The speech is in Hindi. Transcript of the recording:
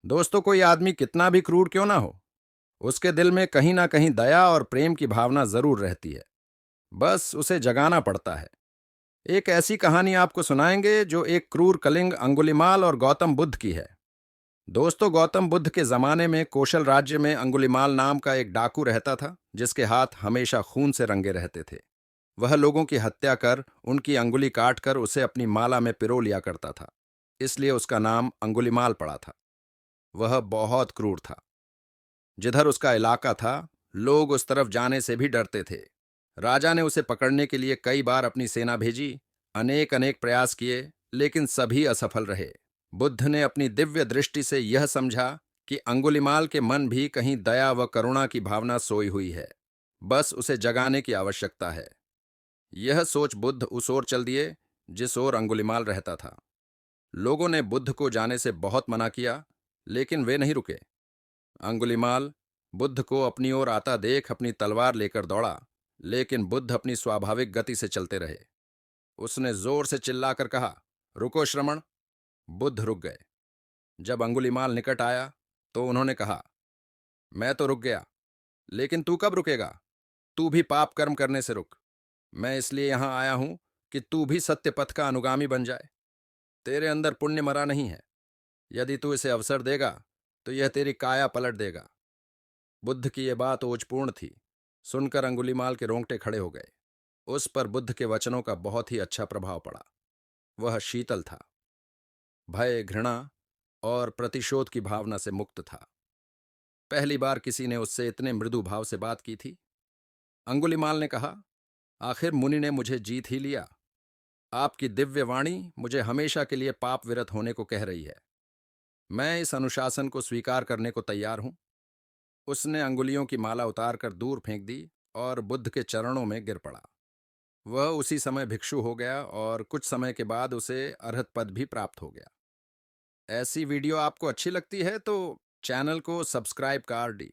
दोस्तों, कोई आदमी कितना भी क्रूर क्यों ना हो, उसके दिल में कहीं ना कहीं दया और प्रेम की भावना जरूर रहती है। बस उसे जगाना पड़ता है। एक ऐसी कहानी आपको सुनाएंगे जो एक क्रूर कलिंग अंगुलिमाल और गौतम बुद्ध की है। दोस्तों, गौतम बुद्ध के जमाने में कौशल राज्य में अंगुलिमाल नाम का एक डाकू रहता था, जिसके हाथ हमेशा खून से रंगे रहते थे। वह लोगों की हत्या कर उनकी अंगुली काट कर उसे अपनी माला में पिरो लिया करता था। इसलिए उसका नाम अंगुलिमाल पड़ा था। वह बहुत क्रूर था। जिधर उसका इलाका था, लोग उस तरफ जाने से भी डरते थे। राजा ने उसे पकड़ने के लिए कई बार अपनी सेना भेजी, अनेक अनेक प्रयास किए, लेकिन सभी असफल रहे। बुद्ध ने अपनी दिव्य दृष्टि से यह समझा कि अंगुलिमाल के मन भी कहीं दया व करुणा की भावना सोई हुई है। बस उसे जगाने की आवश्यकता है। यह सोच बुद्ध उस ओर चल दिए जिस ओर अंगुलिमाल रहता था। लोगों ने बुद्ध को जाने से बहुत मना किया, लेकिन वे नहीं रुके। अंगुलिमाल बुद्ध को अपनी ओर आता देख अपनी तलवार लेकर दौड़ा, लेकिन बुद्ध अपनी स्वाभाविक गति से चलते रहे। उसने जोर से चिल्लाकर कहा, रुको श्रमण। बुद्ध रुक गए। जब अंगुलिमाल निकट आया तो उन्होंने कहा, मैं तो रुक गया, लेकिन तू कब रुकेगा? तू भी पाप कर्म करने से रुक। मैं इसलिए यहां आया हूं कि तू भी सत्य पथ का अनुगामी बन जाए। तेरे अंदर पुण्य मरा नहीं है। यदि तू इसे अवसर देगा तो यह तेरी काया पलट देगा। बुद्ध की यह बात ओजपूर्ण थी। सुनकर अंगुलीमाल के रोंगटे खड़े हो गए। उस पर बुद्ध के वचनों का बहुत ही अच्छा प्रभाव पड़ा। वह शीतल था, भय, घृणा और प्रतिशोध की भावना से मुक्त था। पहली बार किसी ने उससे इतने मृदु भाव से बात की थी। अंगुलीमाल ने कहा, आखिर मुनि ने मुझे जीत ही लिया। आपकी दिव्य वाणी मुझे हमेशा के लिए पाप विरत होने को कह रही है। मैं इस अनुशासन को स्वीकार करने को तैयार हूं। उसने अंगुलियों की माला उतारकर दूर फेंक दी और बुद्ध के चरणों में गिर पड़ा। वह उसी समय भिक्षु हो गया और कुछ समय के बाद उसे अरहत पद भी प्राप्त हो गया। ऐसी वीडियो आपको अच्छी लगती है तो चैनल को सब्सक्राइब कर दी।